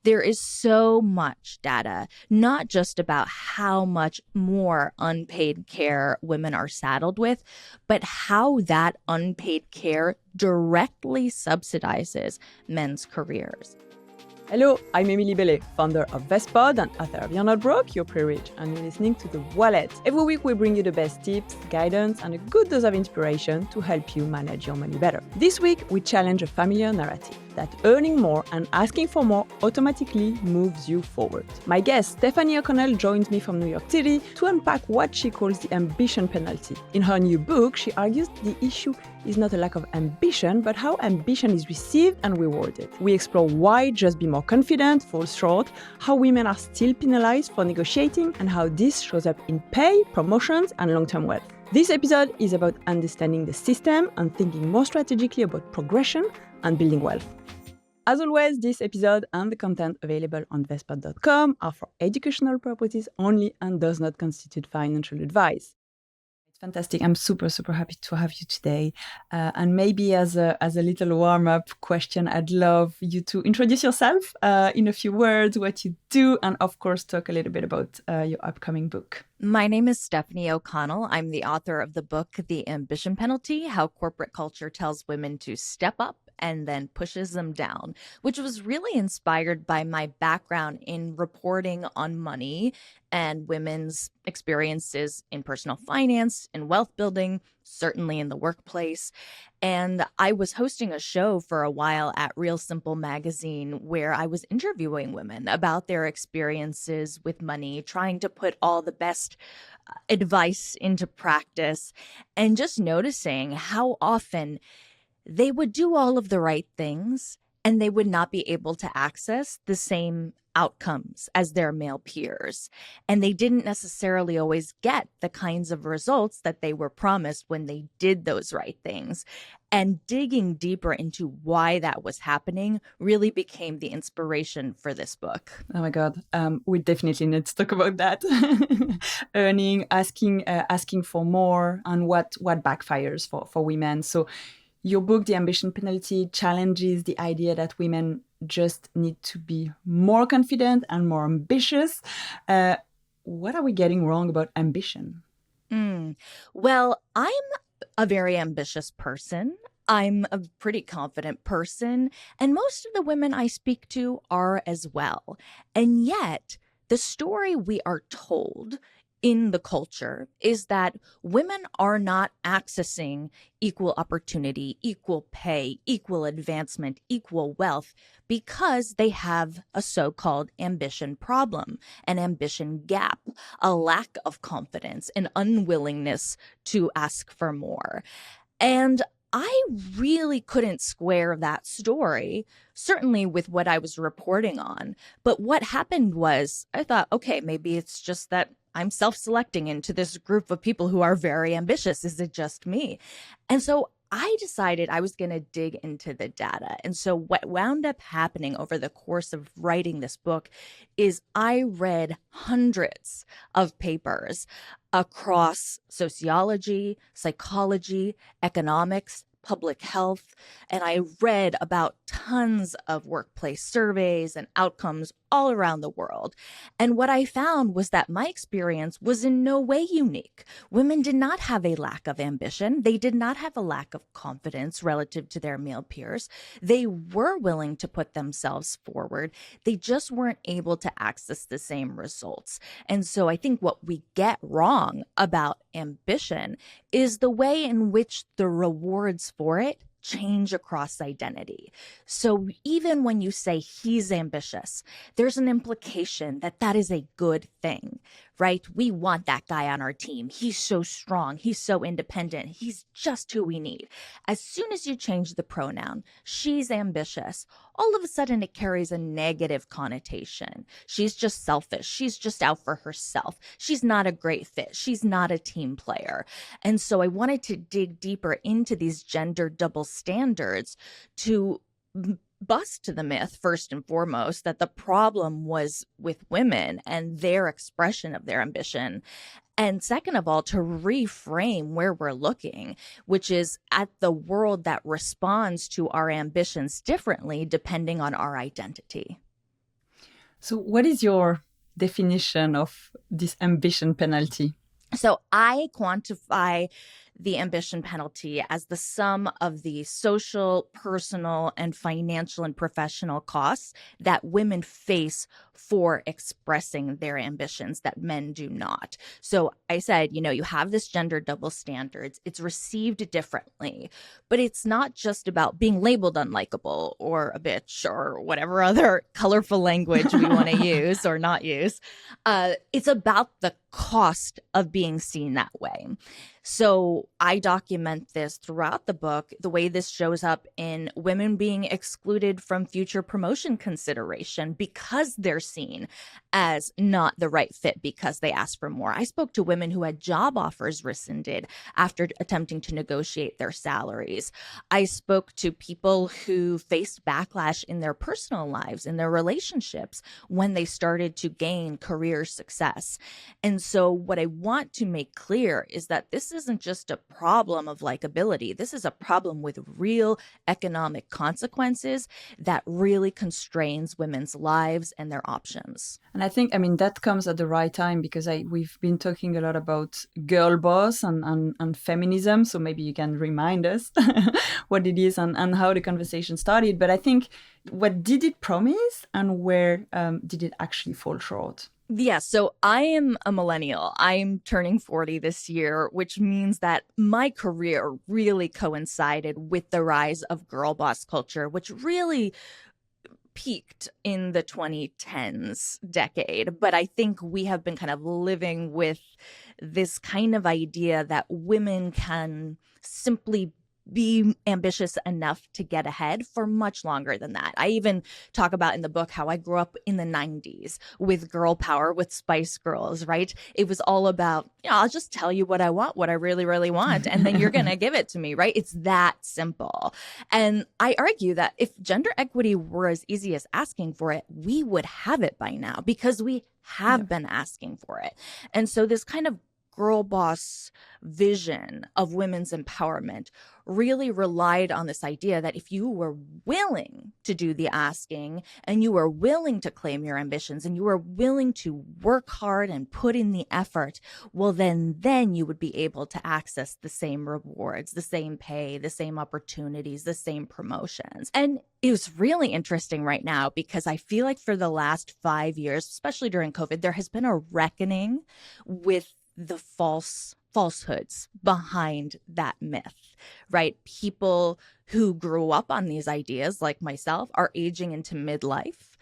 There is so much data, not just about how much more unpaid care women are saddled with, but how that unpaid care directly subsidizes men's careers. Hello, I'm Emilie Bellet, founder of Vestpod and author of You're Not Broke, You're Pretty Rich, and you're listening to The Wallet. Every week we bring you the best tips, guidance, and a good dose of inspiration to help you manage your money better. This week, we challenge a familiar narrative that earning more and asking for more automatically moves you forward. My guest, Stefanie O'Connell, joins me from New York City to unpack what she calls the ambition penalty. In her new book, she argues the issue is not a lack of ambition, but how ambition is received and rewarded. We explore why just be more confident falls short, how women are still penalized for negotiating, and how this shows up in pay, promotions, and long-term wealth. This episode is about understanding the system and thinking more strategically about progression and building wealth. As always, this episode and the content available on Vestpod.com are for educational purposes only and does not constitute financial advice. It's fantastic. I'm super happy to have you today. And maybe as a little warm-up question, I'd love you to introduce yourself in a few words, what you do, and of course, talk a little bit about your upcoming book. My name is Stefanie O'Connell. I'm the author of the book, The Ambition Penalty, How Corporate Culture Tells Women to Step Up and then pushes them down, which was really inspired by my background in reporting on money and women's experiences in personal finance and wealth building, certainly in the workplace. And I was hosting a show for a while at Real Simple magazine where I was interviewing women about their experiences with money, trying to put all the best advice into practice, and just noticing how often they would do all of the right things and they would not be able to access the same outcomes as their male peers. And they didn't necessarily always get the kinds of results that they were promised when they did those right things. And digging deeper into why that was happening really became the inspiration for this book. Oh my God, we definitely need to talk about that. Earning, asking for more, and what backfires for women. So your book, The Ambition Penalty, challenges the idea that women just need to be more confident and more ambitious. What are we getting wrong about ambition? Well, I'm a very ambitious person. I'm a pretty confident person, and most of the women I speak to are as well. And yet, the story we are told in the culture is that women are not accessing equal opportunity, equal pay, equal advancement, equal wealth because they have a so-called ambition problem, an ambition gap, a lack of confidence, an unwillingness to ask for more. And I really couldn't square that story, certainly with what I was reporting on. But what happened was I thought, okay, maybe it's just that I'm self-selecting into this group of people who are very ambitious. Is it just me? And so I decided I was going to dig into the data. And so what wound up happening over the course of writing this book is I read hundreds of papers across sociology, psychology, economics, public health, and I read about tons of workplace surveys and outcomes all around the world. And what I found was that my experience was in no way unique. Women did not have a lack of ambition. They did not have a lack of confidence relative to their male peers. They were willing to put themselves forward. They just weren't able to access the same results. And so I think what we get wrong about ambition is the way in which the rewards for it change across identity. So even when you say he's ambitious, there's an implication that that is a good thing, right? We want that guy on our team. He's so strong. He's so independent. He's just who we need. As soon as you change the pronoun, she's ambitious, all of a sudden it carries a negative connotation. She's just selfish. She's just out for herself. She's not a great fit. She's not a team player. And so I wanted to dig deeper into these gender double standards to bust the myth, first and foremost, that the problem was with women and their expression of their ambition. And second of all, to reframe where we're looking, which is at the world that responds to our ambitions differently depending on our identity. So, what is your definition of this ambition penalty? So I quantify the ambition penalty as the sum of the social, personal, and financial and professional costs that women face for expressing their ambitions that men do not. So I said, you have this gender double standards. It's received differently, but it's not just about being labeled unlikable or a bitch or whatever other colorful language we want to use or not use. It's about the cost of being seen that way. So I document this throughout the book, the way this shows up in women being excluded from future promotion consideration because they're seen as not the right fit because they asked for more. I spoke to women who had job offers rescinded after attempting to negotiate their salaries. I spoke to people who faced backlash in their personal lives, in their relationships, when they started to gain career success. And so what I want to make clear is that this isn't just a problem of likability. This is a problem with real economic consequences that really constrains women's lives and their options. And I think, that comes at the right time because we've been talking a lot about girl boss and feminism. So maybe you can remind us what it is and how the conversation started. But I think, what did it promise and where did it actually fall short? Yeah, so I am a millennial. I'm turning 40 this year, which means that my career really coincided with the rise of girl boss culture, which really peaked in the 2010s decade. But I think we have been kind of living with this kind of idea that women can simply be ambitious enough to get ahead for much longer than that. I even talk about in the book how I grew up in the 90s with girl power, with Spice Girls, right? It was all about, I'll just tell you what I want, what I really, really want, and then you're going to give it to me, right? It's that simple. And I argue that if gender equity were as easy as asking for it, we would have it by now because we have been asking for it. And so this kind of girl boss vision of women's empowerment really relied on this idea that if you were willing to do the asking and you were willing to claim your ambitions and you were willing to work hard and put in the effort, well, then you would be able to access the same rewards, the same pay, the same opportunities, the same promotions. And it was really interesting right now because I feel like for the last 5 years, especially during COVID, there has been a reckoning with the falsehoods behind that myth, right? People who grew up on these ideas, like myself, are aging into midlife,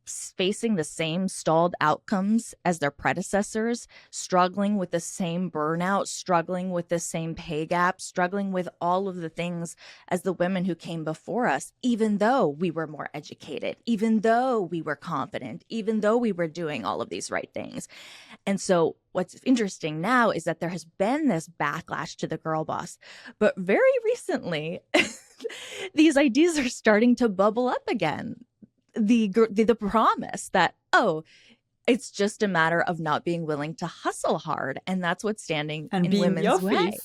facing the same stalled outcomes as their predecessors, struggling with the same burnout, struggling with the same pay gap, struggling with all of the things as the women who came before us, even though we were more educated, even though we were confident, even though we were doing all of these right things. And so what's interesting now is that there has been this backlash to the girl boss, but very recently, these ideas are starting to bubble up again. The promise that, it's just a matter of not being willing to hustle hard. And that's what's standing in women's way.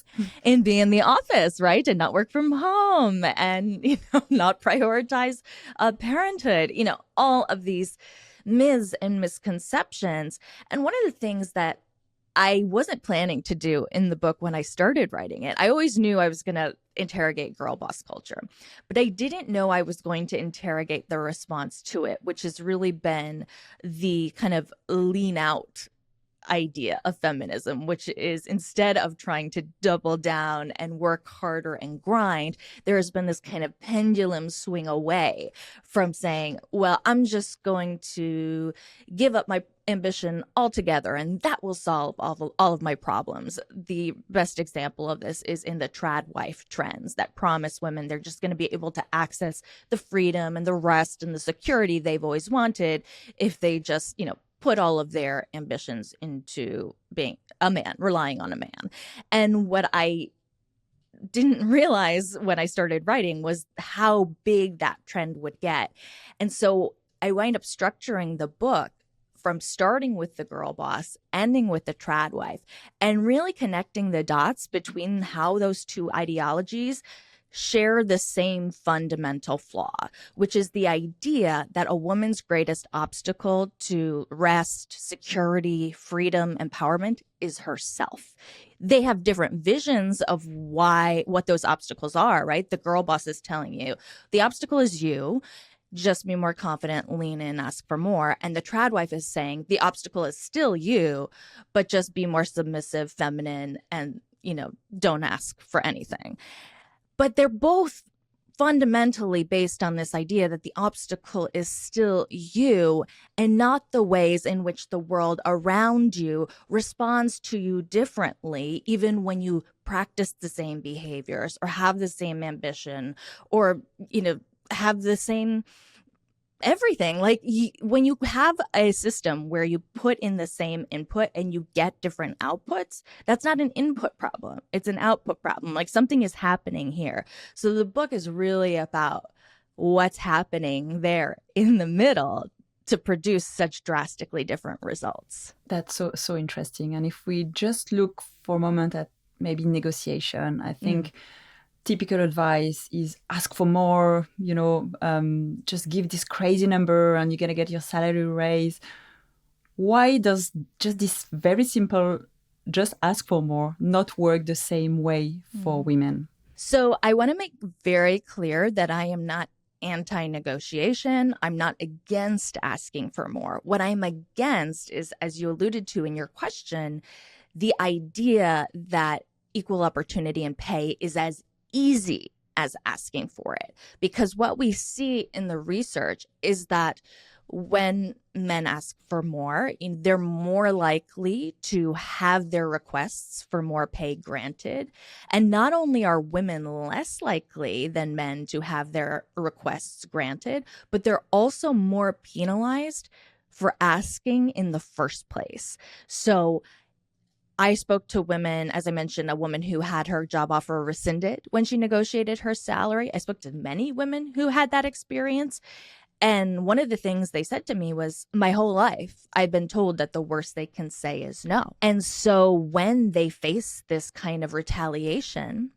And be in the office, right? And not work from home and, not prioritize parenthood, all of these myths and misconceptions. And one of the things that I wasn't planning to do in the book when I started writing it, I always knew I was going to interrogate girl boss culture, but I didn't know I was going to interrogate the response to it, which has really been the kind of lean out idea of feminism, which is instead of trying to double down and work harder and grind, there has been this kind of pendulum swing away from saying, well, I'm just going to give up my ambition altogether and that will solve all of my problems. The best example of this is in the trad wife trends that promise women they're just going to be able to access the freedom and the rest and the security they've always wanted if they just, put all of their ambitions into being a man, relying on a man. And what I didn't realize when I started writing was how big that trend would get. And so I wind up structuring the book from starting with the girl boss, ending with the trad wife, and really connecting the dots between how those two ideologies share the same fundamental flaw, which is the idea that a woman's greatest obstacle to rest, security, freedom, empowerment is herself. They have different visions of what those obstacles are, right? The girl boss is telling you the obstacle is you. Just be more confident, lean in, ask for more. And the trad wife is saying the obstacle is still you, but just be more submissive, feminine, and, don't ask for anything. But they're both fundamentally based on this idea that the obstacle is still you and not the ways in which the world around you responds to you differently, even when you practice the same behaviors or have the same ambition or, have the same everything. Like when you have a system where you put in the same input and you get different outputs, that's not an input problem. It's an output problem. Like something is happening here. So the book is really about what's happening there in the middle to produce such drastically different results. That's so interesting. And if we just look for a moment at maybe negotiation, I think typical advice is ask for more, just give this crazy number and you're going to get your salary raise. Why does just this very simple, just ask for more, not work the same way for women? So I want to make very clear that I am not anti-negotiation. I'm not against asking for more. What I'm against is, as you alluded to in your question, the idea that equal opportunity and pay is as easy as asking for it. Because what we see in the research is that when men ask for more, they're more likely to have their requests for more pay granted. And not only are women less likely than men to have their requests granted, but they're also more penalized for asking in the first place. So I spoke to women, as I mentioned, a woman who had her job offer rescinded when she negotiated her salary. I spoke to many women who had that experience. And one of the things they said to me was, my whole life, I've been told that the worst they can say is no. And so when they face this kind of retaliation,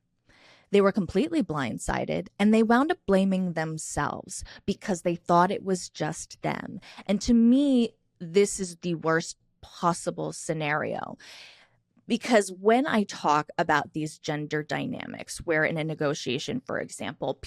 they were completely blindsided and they wound up blaming themselves because they thought it was just them. And to me, this is the worst possible scenario. Because when I talk about these gender dynamics, where in a negotiation, for example,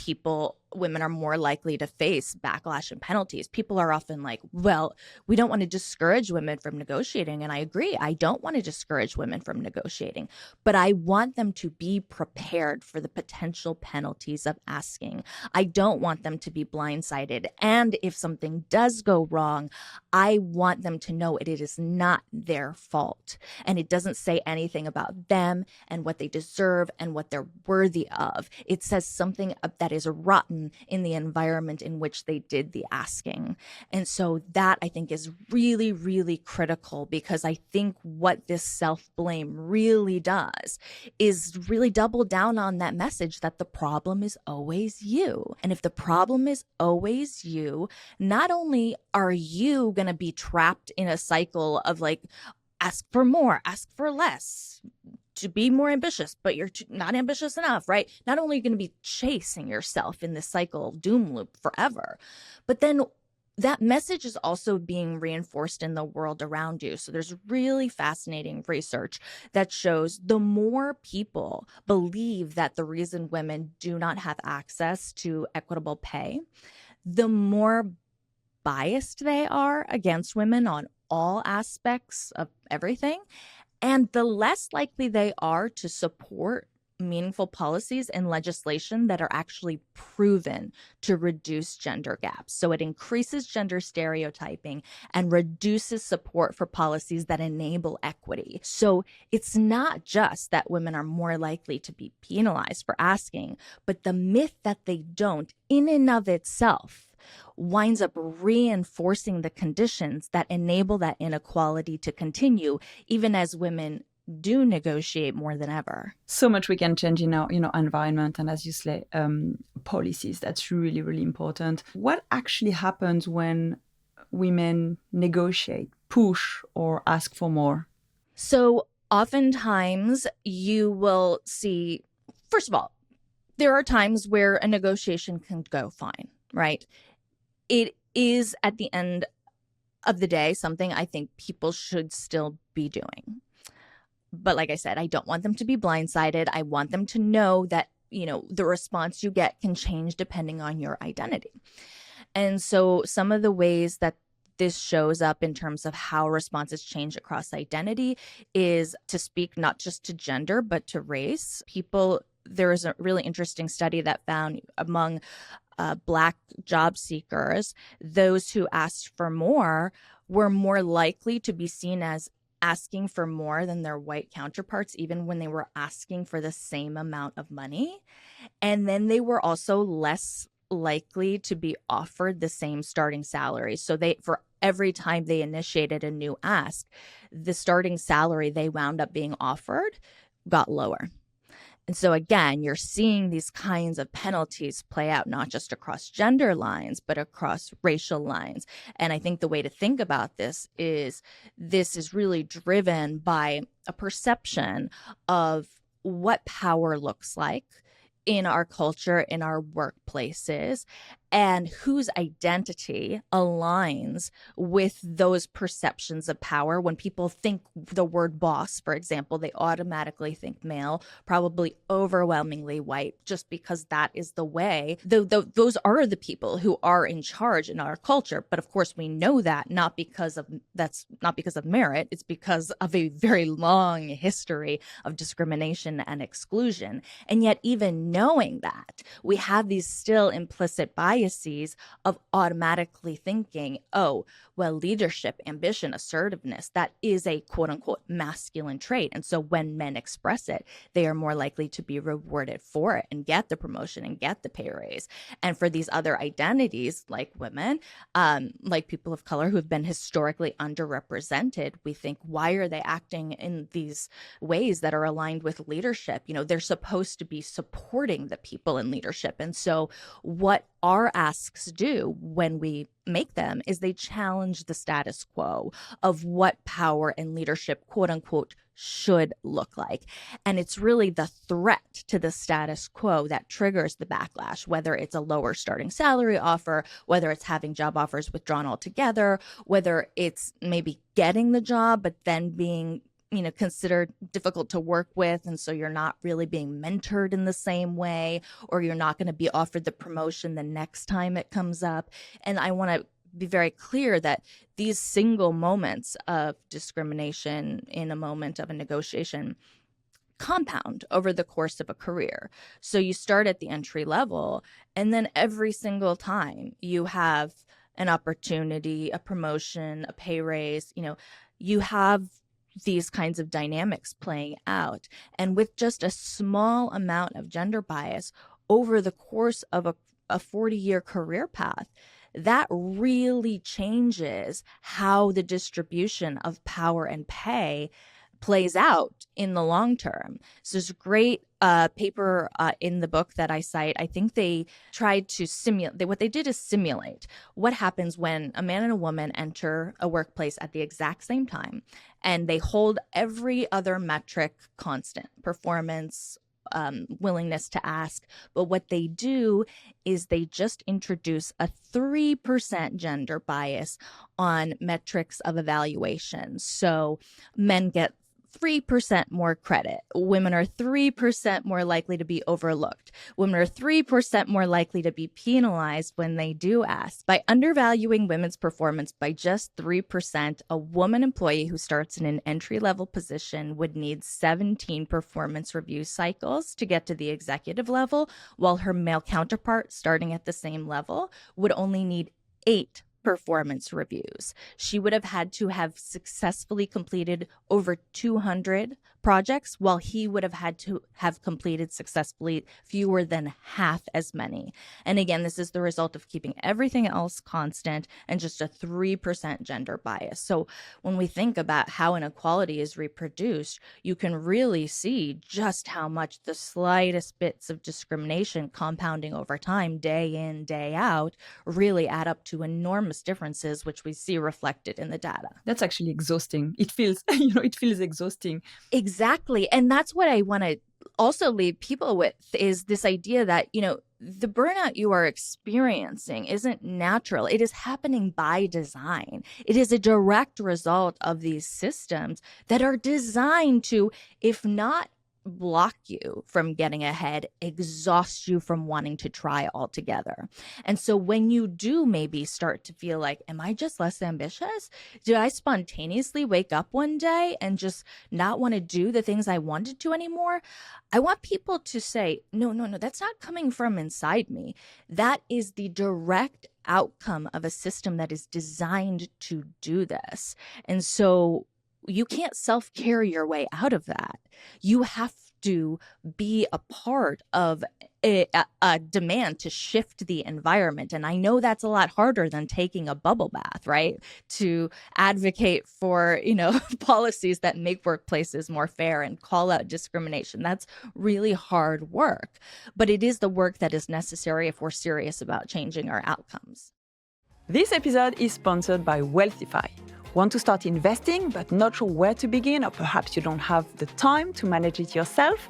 women are more likely to face backlash and penalties, people are often like, well, we don't want to discourage women from negotiating. And I agree, I don't want to discourage women from negotiating, but I want them to be prepared for the potential penalties of asking. I don't want them to be blindsided. And if something does go wrong, I want them to know it is not their fault. And it doesn't say anything about them and what they deserve and what they're worthy of. It says something that is rotten in the environment in which they did the asking. And so that I think is really, really critical, because I think what this self-blame really does is really double down on that message that the problem is always you. And if the problem is always you, not only are you going to be trapped in a cycle of like, ask for more, ask for less, to be more ambitious, but you're not ambitious enough, right? Not only are you going to be chasing yourself in this cycle of doom loop forever, but then that message is also being reinforced in the world around you. So there's really fascinating research that shows the more people believe that the reason women do not have access to equitable pay, the more biased they are against women on all aspects of everything, and the less likely they are to support meaningful policies and legislation that are actually proven to reduce gender gaps. So it increases gender stereotyping and reduces support for policies that enable equity. So it's not just that women are more likely to be penalized for asking, but the myth that they don't, in and of itself, winds up reinforcing the conditions that enable that inequality to continue, even as women do negotiate more than ever. So much we can change in our environment, and as you say, policies. That's really, really important. What actually happens when women negotiate, push, or ask for more? So oftentimes you will see, first of all, there are times where a negotiation can go fine, right? It is at the end of the day something I think people should still be doing. But like I said, I don't want them to be blindsided. I want them to know that, the response you get can change depending on your identity. And so some of the ways that this shows up in terms of how responses change across identity is to speak not just to gender, but to race. There is a really interesting study that found among Black job seekers, those who asked for more were more likely to be seen as asking for more than their white counterparts, even when they were asking for the same amount of money. And then they were also less likely to be offered the same starting salary. So for every time they initiated a new ask, the starting salary they wound up being offered got lower. And so again, you're seeing these kinds of penalties play out not just across gender lines, but across racial lines. And I think the way to think about this is really driven by a perception of what power looks like in our culture, in our workplaces, and whose identity aligns with those perceptions of power. When people think the word boss, for example, they automatically think male, probably overwhelmingly white, just because that is the way. Those are the people who are in charge in our culture. But of course, we know that that's not because of merit. It's because of a very long history of discrimination and exclusion. And yet, even knowing that, we have these still implicit biases of automatically thinking, oh, well, leadership, ambition, assertiveness, that is a quote unquote masculine trait. And so when men express it, they are more likely to be rewarded for it and get the promotion and get the pay raise. And for these other identities, like women, like people of color who have been historically underrepresented, we think, why are they acting in these ways that are aligned with leadership? They're supposed to be supporting the people in leadership. And so what our asks do when we make them is they challenge the status quo of what power and leadership, quote unquote, should look like. And it's really the threat to the status quo that triggers the backlash, whether it's a lower starting salary offer, whether it's having job offers withdrawn altogether, whether it's maybe getting the job, but then being considered difficult to work with. And so you're not really being mentored in the same way, or you're not going to be offered the promotion the next time it comes up. And I want to be very clear that these single moments of discrimination in a moment of a negotiation compound over the course of a career. So you start at the entry level, and then every single time you have an opportunity, a promotion, a pay raise, you have these kinds of dynamics playing out. And with just a small amount of gender bias over the course of a 40-year career path, that really changes how the distribution of power and pay plays out in the long term. So there's a great paper in the book that I cite. I think they tried to simulate, what they did is simulate what happens when a man and a woman enter a workplace at the exact same time, and they hold every other metric constant, performance, willingness to ask. But what they do is they just introduce a 3% gender bias on metrics of evaluation. So men get 3% more credit. Women are 3% more likely to be overlooked. Women are 3% more likely to be penalized when they do ask. By undervaluing women's performance by just 3%, a woman employee who starts in an entry-level position would need 17 performance review cycles to get to the executive level, while her male counterpart starting at the same level would only need 8 performance reviews. She would have had to have successfully completed over 200 projects, while he would have had to have completed successfully fewer than half as many. And again, this is the result of keeping everything else constant and just a 3% gender bias. So when we think about how inequality is reproduced, you can really see just how much the slightest bits of discrimination compounding over time, day in, day out, really add up to enormous differences, which we see reflected in the data. That's actually exhausting. It feels, it feels exhausting. Exactly. And that's what I want to also leave people with is this idea that, the burnout you are experiencing isn't natural. It is happening by design. It is a direct result of these systems that are designed to, if not block you from getting ahead, exhaust you from wanting to try altogether. And so when you do maybe start to feel like, am I just less ambitious? Did I spontaneously wake up one day and just not want to do the things I wanted to anymore? I want people to say, no, no, no, that's not coming from inside me. That is the direct outcome of a system that is designed to do this. And so you can't self-care your way out of that. You have to be a part of a demand to shift the environment. And I know that's a lot harder than taking a bubble bath, right? To advocate for, policies that make workplaces more fair and call out discrimination. That's really hard work, but it is the work that is necessary if we're serious about changing our outcomes. This episode is sponsored by Wealthify. Want to start investing but not sure where to begin, or perhaps you don't have the time to manage it yourself?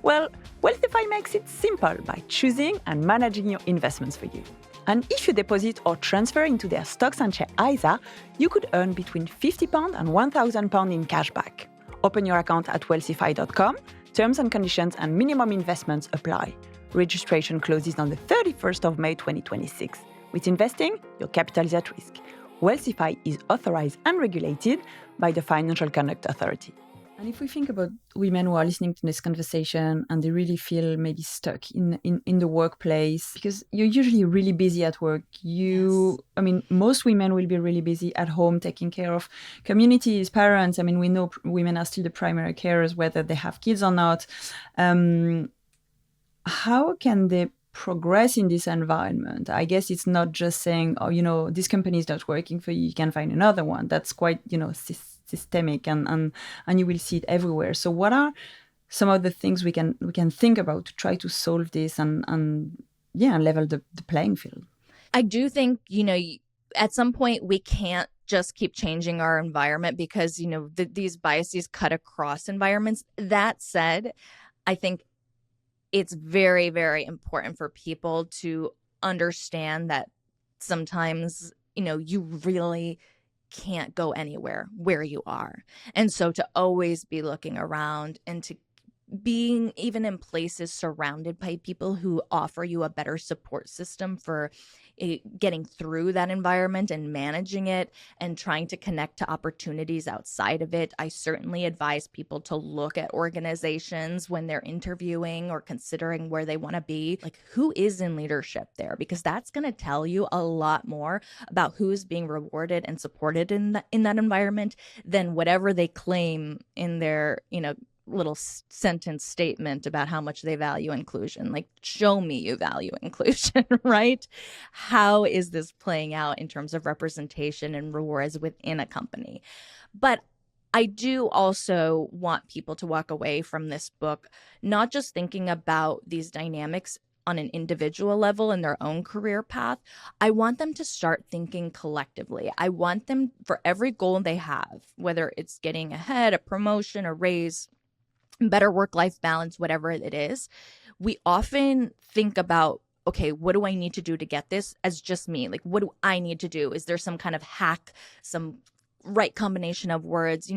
Well, Wealthify makes it simple by choosing and managing your investments for you. And if you deposit or transfer into their stocks and share ISA, you could earn between £50 and £1,000 in cashback. Open your account at wealthify.com. Terms and conditions and minimum investments apply. Registration closes on the 31st of May 2026. With investing, your capital is at risk. Wealthify is authorized and regulated by the Financial Conduct Authority. And if we think about women who are listening to this conversation and they really feel maybe stuck in the workplace, because you're usually really busy at work. Most women will be really busy at home, taking care of communities, parents. We know women are still the primary carers, whether they have kids or not. How can they progress in this environment? I guess it's not just saying, this company is not working for you, you can find another one. That's quite, systemic and you will see it everywhere. So what are some of the things we can think about to try to solve this and level the playing field? I do think, at some point we can't just keep changing our environment because, these biases cut across environments. That said, I think it's very, very important for people to understand that sometimes, you really can't go anywhere where you are. And so to always be looking around and to being even in places surrounded by people who offer you a better support system for getting through that environment and managing it and trying to connect to opportunities outside of it. I certainly advise people to look at organizations when they're interviewing or considering where they want to be, like who is in leadership there, because that's going to tell you a lot more about who is being rewarded and supported in that environment than whatever they claim in their, little sentence statement about how much they value inclusion. Like, show me you value inclusion, right? How is this playing out in terms of representation and rewards within a company? But I do also want people to walk away from this book not just thinking about these dynamics on an individual level in their own career path. I want them to start thinking collectively. I want them, for every goal they have, whether it's getting ahead, a promotion, a raise, better work-life balance, whatever it is, we often think about, okay, what do I need to do to get this as just me? Like, what do I need to do? Is there some kind of hack, some right combination of words?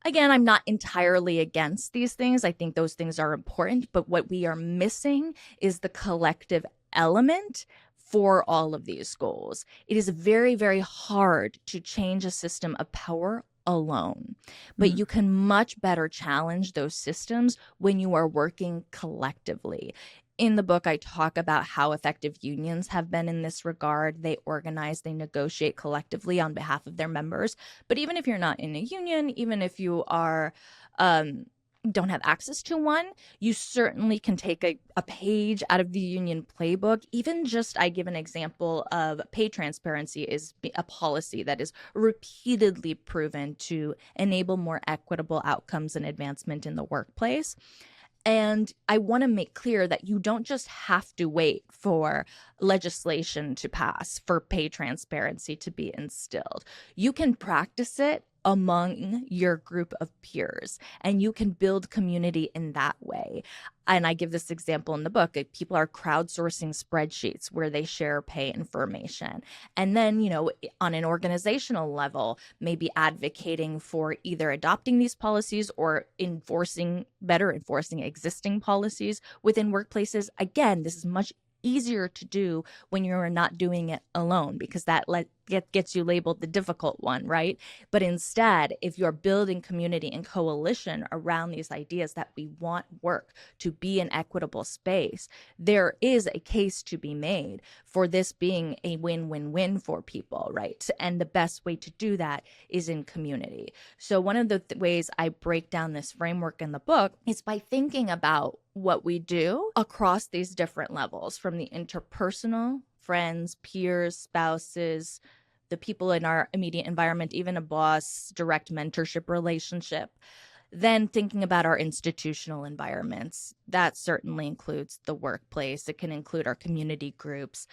Again, I'm not entirely against these things. I think those things are important, but what we are missing is the collective element for all of these goals. It is very, very hard to change a system of power alone, but you can much better challenge those systems when you are working collectively. In the book, I talk about how effective unions have been in this regard. They organize, they negotiate collectively on behalf of their members. But even if you're not in a union, even if you are don't have access to one, you certainly can take a page out of the union playbook. Even just, I give an example of pay transparency is a policy that is repeatedly proven to enable more equitable outcomes and advancement in the workplace. And I want to make clear that you don't just have to wait for legislation to pass for pay transparency to be instilled. You can practice it among your group of peers, and you can build community in that way. And I give this example in the book. People are crowdsourcing spreadsheets where they share pay information. And then, on an organizational level, maybe advocating for either adopting these policies or better enforcing existing policies within workplaces. Again, this is much easier to do when you're not doing it alone, because that gets you labeled the difficult one, right? But instead, if you're building community and coalition around these ideas that we want work to be an equitable space, there is a case to be made for this being a win-win-win for people, right? And the best way to do that is in community. So one of the ways I break down this framework in the book is by thinking about what we do across these different levels, from the interpersonal, friends, peers, spouses, the people in our immediate environment, even a boss, direct mentorship relationship. Then thinking about our institutional environments, that certainly includes the workplace. It can include our community groups,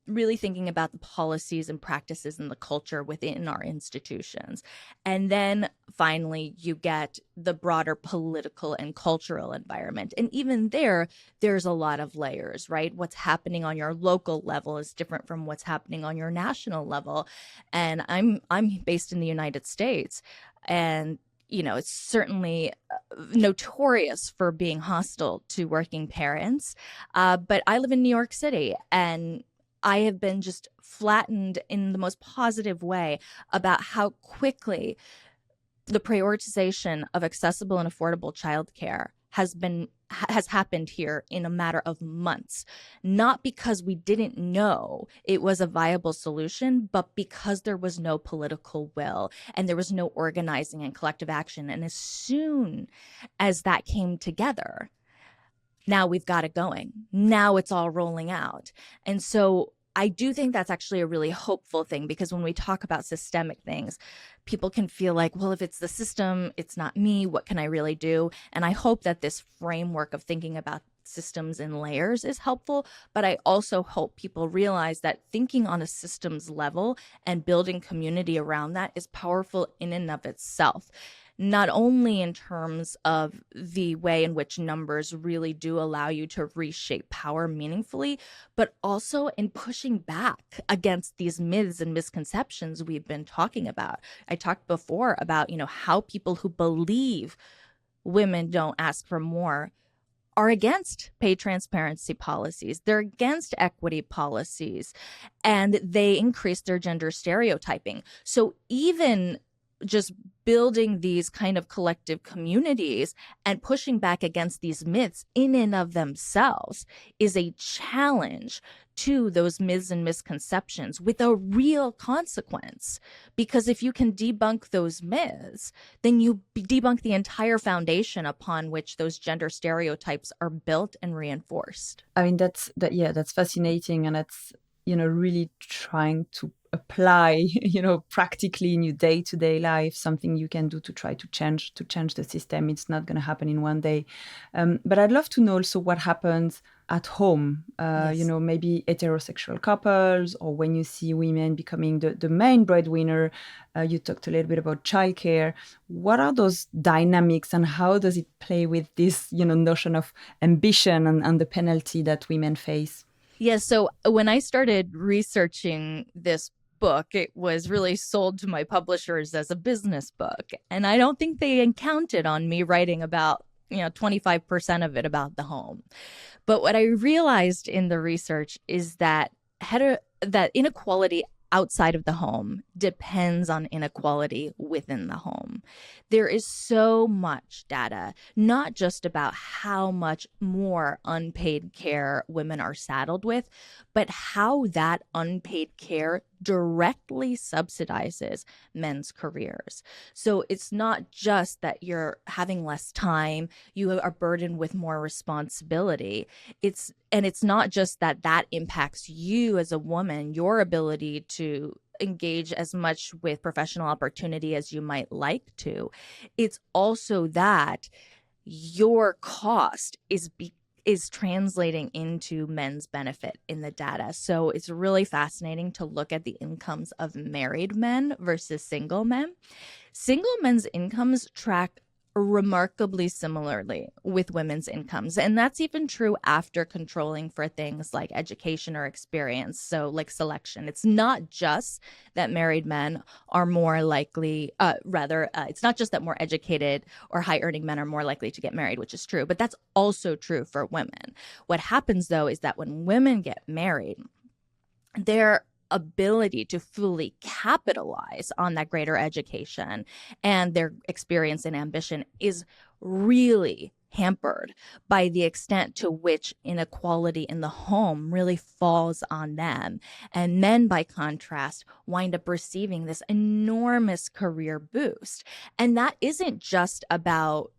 really thinking about the policies and practices and the culture within our institutions. And then finally, you get the broader political and cultural environment. And even there's a lot of layers, right? What's happening on your local level is different from what's happening on your national level. And I'm based in the United States, and it's certainly notorious for being hostile to working parents. But I live in New York City, and I have been just flattened in the most positive way about how quickly the prioritization of accessible and affordable childcare has happened here in a matter of months, not because we didn't know it was a viable solution, but because there was no political will and there was no organizing and collective action. And as soon as that came together, now we've got it going. Now it's all rolling out. And so I do think that's actually a really hopeful thing, because when we talk about systemic things, people can feel like, well, if it's the system, it's not me. What can I really do? And I hope that this framework of thinking about systems in layers is helpful. But I also hope people realize that thinking on a systems level and building community around that is powerful in and of itself. Not only in terms of the way in which numbers really do allow you to reshape power meaningfully, but also in pushing back against these myths and misconceptions we've been talking about. I talked before about, how people who believe women don't ask for more are against pay transparency policies. They're against equity policies, and they increase their gender stereotyping. So even just building these kind of collective communities and pushing back against these myths in and of themselves is a challenge to those myths and misconceptions with a real consequence. Because if you can debunk those myths, then you debunk the entire foundation upon which those gender stereotypes are built and reinforced. I mean, that's fascinating, and that's really trying to apply, practically in your day-to-day life, something you can do to try to change the system. It's not going to happen in one day. But I'd love to know also what happens at home, Yes. Maybe heterosexual couples, or when you see women becoming the main breadwinner. You talked a little bit about childcare. What are those dynamics, and how does it play with this, notion of ambition and the penalty that women face? Yeah, so when I started researching this book, it was really sold to my publishers as a business book. And I don't think they counted on me writing about, 25% of it about the home. But what I realized in the research is that that inequality outside of the home depends on inequality within the home. There is so much data, not just about how much more unpaid care women are saddled with, but how that unpaid care directly subsidizes men's careers. So it's not just that you're having less time, you are burdened with more responsibility. It's not just that impacts you as a woman, your ability to engage as much with professional opportunity as you might like to. It's also that your cost is is translating into men's benefit in the data. So it's really fascinating to look at the incomes of married men versus single men. Single men's incomes track remarkably similarly with women's incomes. And that's even true after controlling for things like education or experience. So, like selection. It's not just that married men are more likely, it's not just that more educated or high earning men are more likely to get married, which is true, but that's also true for women. What happens though is that when women get married, their ability to fully capitalize on that greater education and their experience and ambition is really hampered by the extent to which inequality in the home really falls on them. And men, by contrast, wind up receiving this enormous career boost. And that isn't just about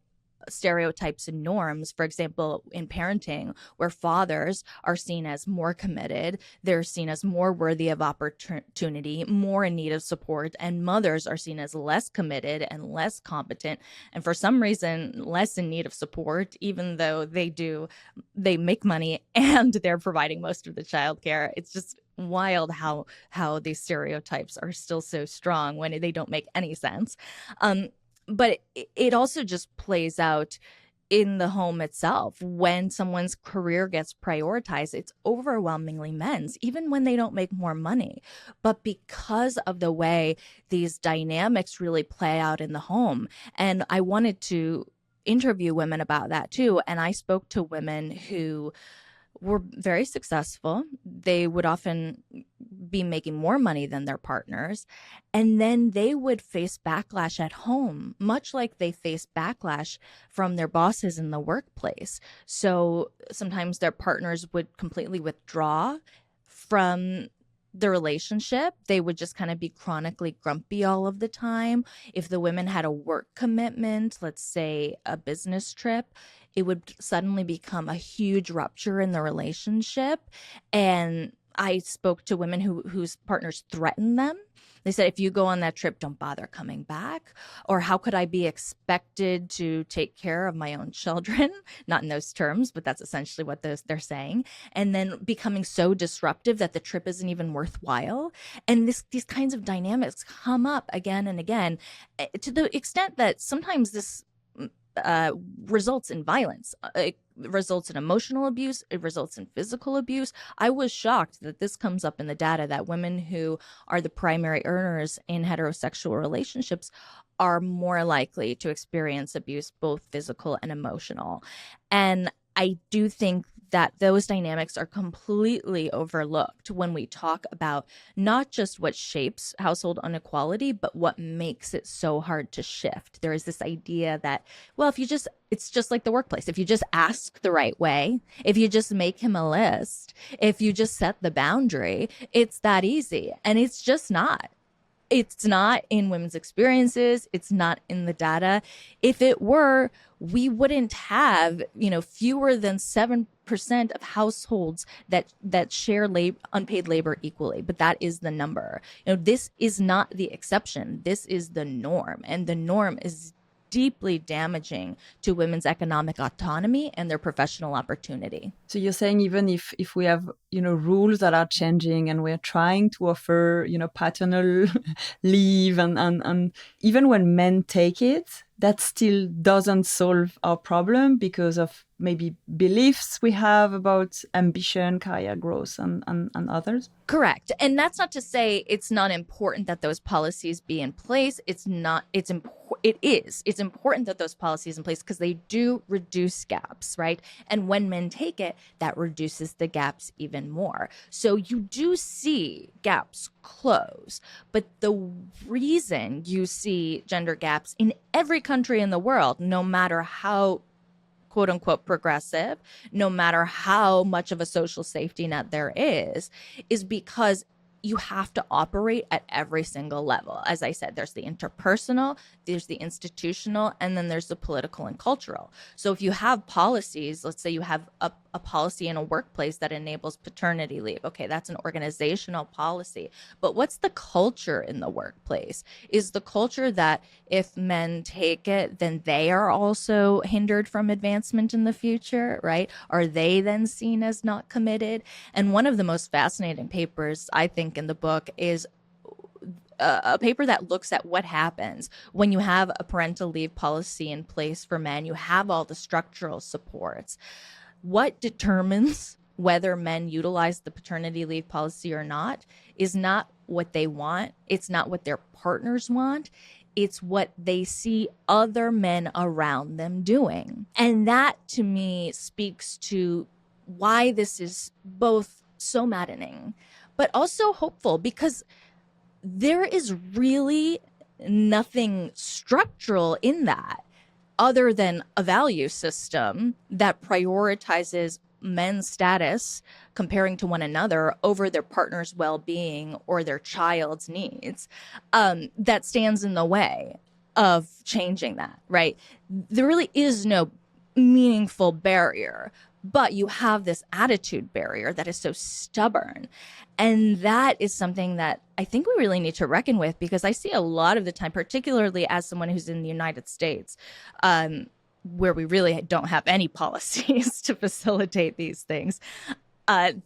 stereotypes and norms, for example, in parenting, where fathers are seen as more committed, they're seen as more worthy of opportunity, more in need of support, and mothers are seen as less committed and less competent, and for some reason, less in need of support, even though they make money and they're providing most of the childcare. It's just wild how these stereotypes are still so strong when they don't make any sense. But it also just plays out in the home itself. When someone's career gets prioritized, it's overwhelmingly men's, even when they don't make more money. But because of the way these dynamics really play out in the home, and I wanted to interview women about that too. And I spoke to women who were very successful. They would often be making more money than their partners. And then they would face backlash at home, much like they face backlash from their bosses in the workplace. So sometimes their partners would completely withdraw from the relationship. They would just kind of be chronically grumpy all of the time. If the women had a work commitment, let's say a business trip, it would suddenly become a huge rupture in the relationship. And I spoke to women whose partners threatened them. They said, if you go on that trip, don't bother coming back. Or how could I be expected to take care of my own children? Not in those terms, but that's essentially what they're saying. And then becoming so disruptive that the trip isn't even worthwhile. And these kinds of dynamics come up again and again, to the extent that sometimes this results in violence. It results in emotional abuse. It results in physical abuse. I was shocked that this comes up in the data, that women who are the primary earners in heterosexual relationships are more likely to experience abuse, both physical and emotional. And I do think that those dynamics are completely overlooked when we talk about not just what shapes household inequality, but what makes it so hard to shift. There is this idea that, well, it's just like the workplace. If you just ask the right way, if you just make him a list, if you just set the boundary, it's that easy. And it's just not. It's not in women's experiences. It's not in the data. If it were, we wouldn't have, fewer than 7% of households that share unpaid labor equally. But that is the number. This is not the exception. This is the norm. And the norm is deeply damaging to women's economic autonomy and their professional opportunity. So you're saying even if we have, rules that are changing and we're trying to offer, paternal leave and even when men take it, that still doesn't solve our problem because of maybe beliefs we have about ambition, career growth, and others? Correct. And that's not to say it's not important that those policies be in place. It's important that those policies in place because they do reduce gaps, right? And when men take it, that reduces the gaps even more. So you do see gaps close. But the reason you see gender gaps in every country in the world, no matter how quote unquote progressive, no matter how much of a social safety net there is because you have to operate at every single level. As I said, there's the interpersonal, there's the institutional, and then there's the political and cultural. So if you have policies, let's say you have a a policy in a workplace that enables paternity leave. Okay, that's an organizational policy. But what's the culture in the workplace? Is the culture that if men take it, then they are also hindered from advancement in the future, right? Are they then seen as not committed? And one of the most fascinating papers, I think, in the book is a paper that looks at what happens when you have a parental leave policy in place for men. You have all the structural supports. What determines whether men utilize the paternity leave policy or not is not what they want. It's not what their partners want. It's what they see other men around them doing. And that, to me, speaks to why this is both so maddening, but also hopeful, because there is really nothing structural in that other than a value system that prioritizes men's status comparing to one another over their partner's well-being or their child's needs, that stands in the way of changing that, right? There really is no meaningful barrier, but you have this attitude barrier that is so stubborn. And that is something that I think we really need to reckon with, because I see a lot of the time, particularly as someone who's in the United States, where we really don't have any policies to facilitate these things,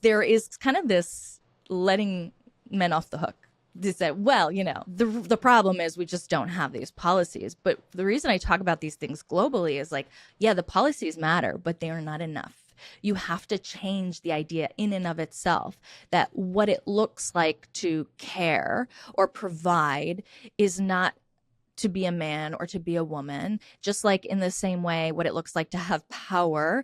there is kind of this letting men off the hook. They say, well, the problem is we just don't have these policies. But the reason I talk about these things globally is like, yeah, the policies matter, but they are not enough. You have to change the idea in and of itself that what it looks like to care or provide is not to be a man or to be a woman, just like in the same way what it looks like to have power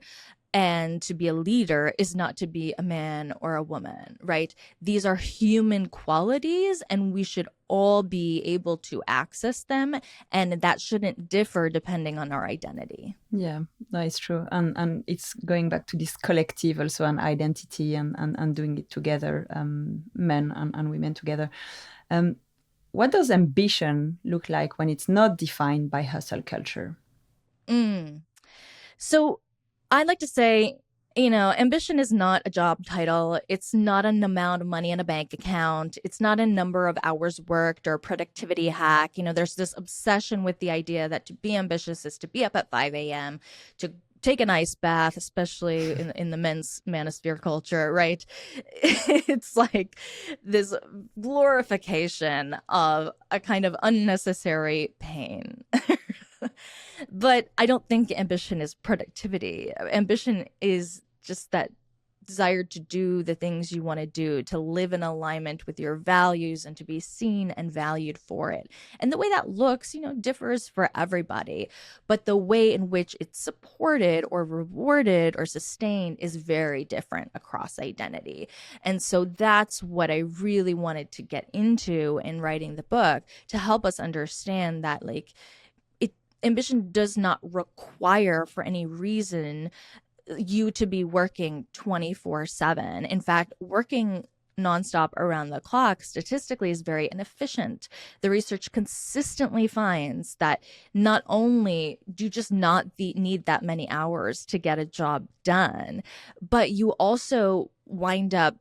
and to be a leader is not to be a man or a woman, right? These are human qualities, and we should all be able to access them, and that shouldn't differ depending on our identity. Yeah, that is true. And it's going back to this collective also, an identity and doing it together, men and women together. What does ambition look like when it's not defined by hustle culture? So I'd like to say, ambition is not a job title. It's not an amount of money in a bank account. It's not a number of hours worked or a productivity hack. There's this obsession with the idea that to be ambitious is to be up at 5 a.m., to take an ice bath, especially in the men's manosphere culture, right? It's like this glorification of a kind of unnecessary pain. But I don't think ambition is productivity. Ambition is just that desire to do the things you want to do, to live in alignment with your values and to be seen and valued for it. And the way that looks, differs for everybody. But the way in which it's supported or rewarded or sustained is very different across identity. And so that's what I really wanted to get into in writing the book, to help us understand that, ambition does not require for any reason you to be working 24/7. In fact, working nonstop around the clock statistically is very inefficient. The research consistently finds that not only do you just not need that many hours to get a job done, but you also wind up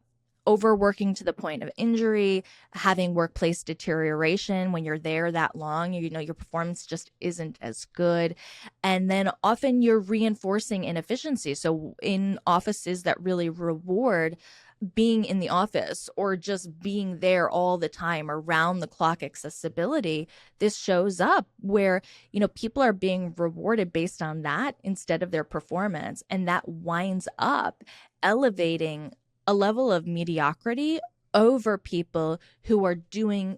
overworking to the point of injury, having workplace deterioration when you're there that long, your performance just isn't as good. And then often you're reinforcing inefficiency. So in offices that really reward being in the office or just being there all the time, around the clock accessibility, this shows up where, people are being rewarded based on that instead of their performance. And that winds up elevating a level of mediocrity over people who are doing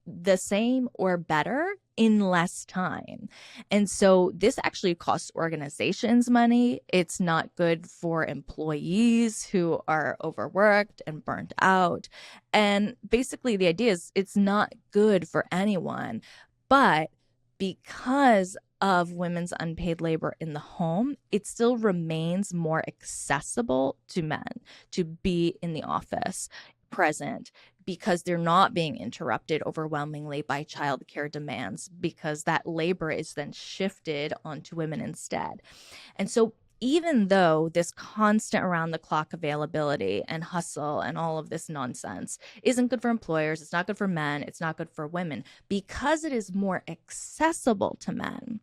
the same or better in less time. And so this actually costs organizations money. It's not good for employees who are overworked and burnt out. And basically the idea is it's not good for anyone. But because of women's unpaid labor in the home, it still remains more accessible to men to be in the office present, because they're not being interrupted overwhelmingly by childcare demands, because that labor is then shifted onto women instead. And so even though this constant around the clock availability and hustle and all of this nonsense isn't good for employers, it's not good for men, it's not good for women, because it is more accessible to men,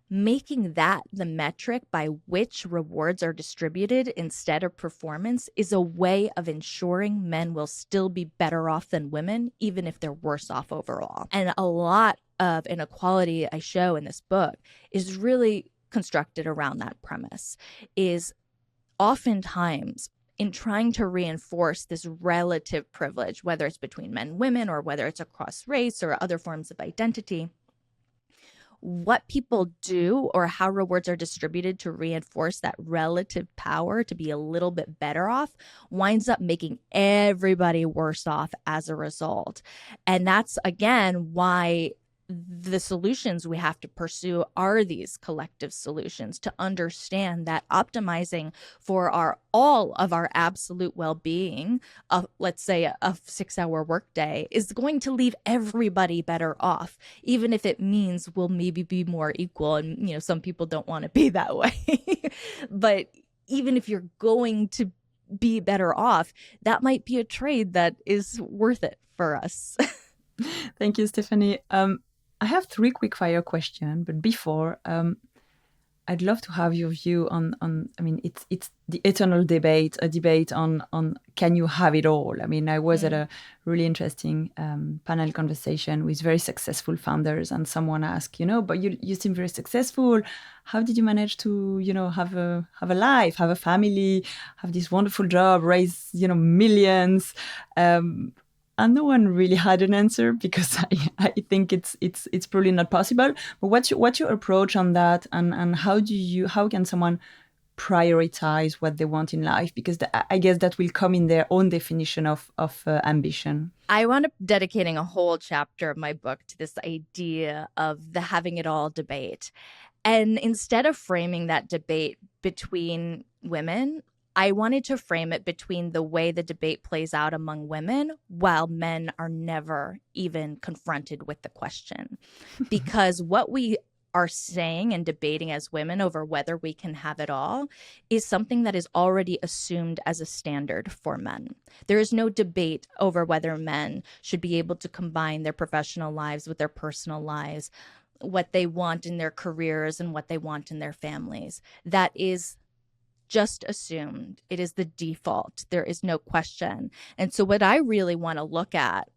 making that the metric by which rewards are distributed instead of performance is a way of ensuring men will still be better off than women, even if they're worse off overall. And a lot of inequality I show in this book is really constructed around that premise, is oftentimes in trying to reinforce this relative privilege, whether it's between men and women or whether it's across race or other forms of identity, what people do or how rewards are distributed to reinforce that relative power to be a little bit better off winds up making everybody worse off as a result. And that's, again, why the solutions we have to pursue are these collective solutions to understand that optimizing for all of our absolute well-being, let's say a 6-hour workday, is going to leave everybody better off, even if it means we'll maybe be more equal. And, some people don't want to be that way. But even if you're going to be better off, that might be a trade that is worth it for us. Thank you, Stephanie. I have 3 quick fire questions, but before, I'd love to have your view on I mean, it's the eternal debate, a debate on can you have it all? I mean, I was at a really interesting panel conversation with very successful founders, and someone asked, but you seem very successful. How did you manage to, have a life, have a family, have this wonderful job, raise, millions? And no one really had an answer, because I think it's probably not possible. But what's your approach on that, and how can someone prioritize what they want in life? Because I guess that will come in their own definition of ambition. I wound up dedicating a whole chapter of my book to this idea of the having it all debate. And instead of framing that debate between women, I wanted to frame it between the way the debate plays out among women while men are never even confronted with the question. Because what we are saying and debating as women over whether we can have it all is something that is already assumed as a standard for men. There is no debate over whether men should be able to combine their professional lives with their personal lives, what they want in their careers and what they want in their families. That is just assumed. It is the default. There is no question. And so what I really want to look at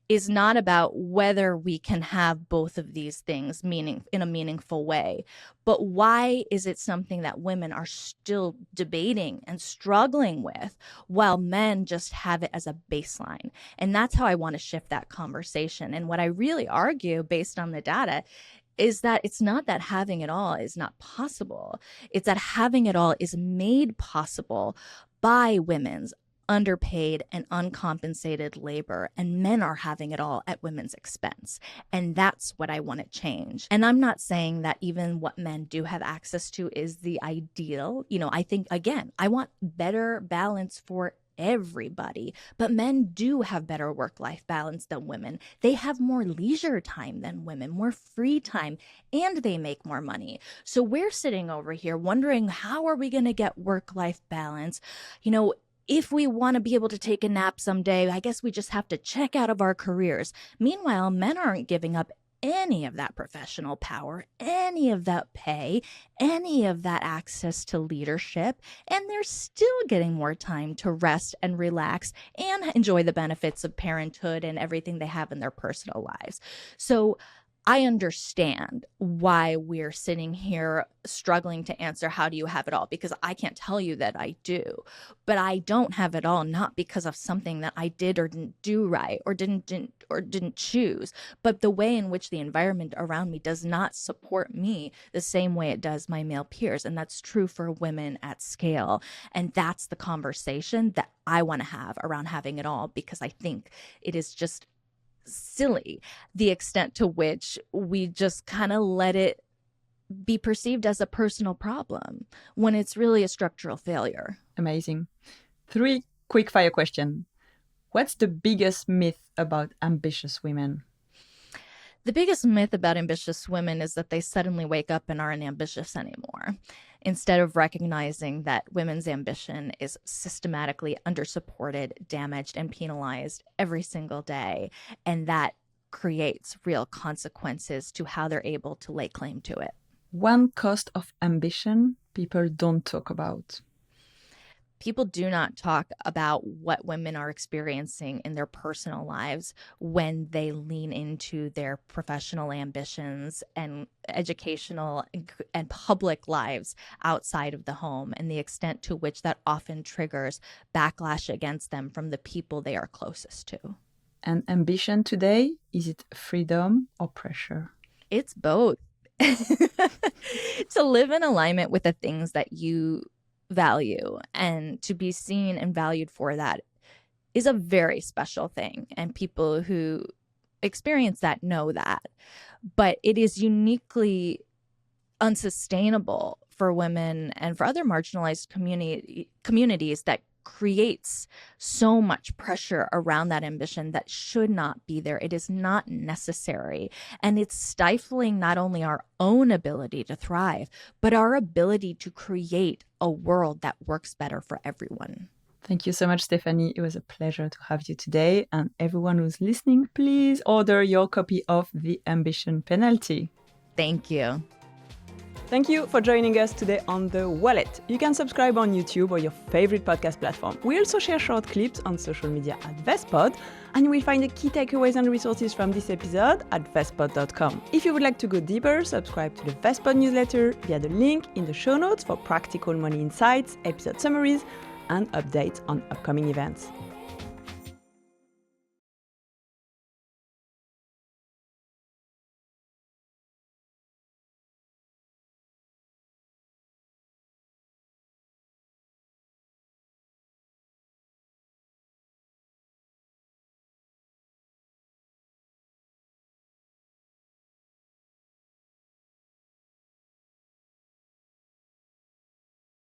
is not about whether we can have both of these things in a meaningful way, but why is it something that women are still debating and struggling with while men just have it as a baseline? And that's how I want to shift that conversation. And what I really argue based on the data is that it's not that having it all is not possible. It's that having it all is made possible by women's underpaid and uncompensated labor, and men are having it all at women's expense. And that's what I want to change. And I'm not saying that even what men do have access to is the ideal. I think, again, I want better balance for everybody, but men do have better work-life balance than women. They have more leisure time than women, more free time, and they make more money. So we're sitting over here wondering, how are we going to get work-life balance? If we want to be able to take a nap someday, I guess we just have to check out of our careers. Meanwhile, men aren't giving up any of that professional power, any of that pay, any of that access to leadership, and they're still getting more time to rest and relax and enjoy the benefits of parenthood and everything they have in their personal lives. So I understand why we're sitting here struggling to answer, how do you have it all? Because I can't tell you that I do, but I don't have it all, not because of something that I did or didn't do right or didn't choose, but the way in which the environment around me does not support me the same way it does my male peers. And that's true for women at scale. And that's the conversation that I want to have around having it all, because I think it is just silly the extent to which we just kind of let it be perceived as a personal problem when it's really a structural failure. Amazing. 3 quick fire questions. What's the biggest myth about ambitious women? The biggest myth about ambitious women is that they suddenly wake up and aren't ambitious anymore. instead of recognizing that women's ambition is systematically undersupported, damaged, and penalized every single day. And that creates real consequences to how they're able to lay claim to it. One cost of ambition people don't talk about. People do not talk about what women are experiencing in their personal lives when they lean into their professional ambitions and educational and public lives outside of the home, and the extent to which that often triggers backlash against them from the people they are closest to. And ambition today, is it freedom or pressure? It's both. To live in alignment with the things that you value and to be seen and valued for that is a very special thing. And people who experience that know that. But it is uniquely unsustainable for women and for other marginalized communities that creates so much pressure around that ambition that should not be there. It is not necessary. And it's stifling not only our own ability to thrive, but our ability to create a world that works better for everyone. Thank you so much, Stefanie. It was a pleasure to have you today. And everyone who's listening, please order your copy of The Ambition Penalty. Thank you. Thank you for joining us today on The Wallet. You can subscribe on YouTube or your favorite podcast platform. We also share short clips on social media at Vestpod, and you will find the key takeaways and resources from this episode at vestpod.com. If you would like to go deeper, subscribe to the Vestpod newsletter via the link in the show notes for practical money insights, episode summaries, and updates on upcoming events.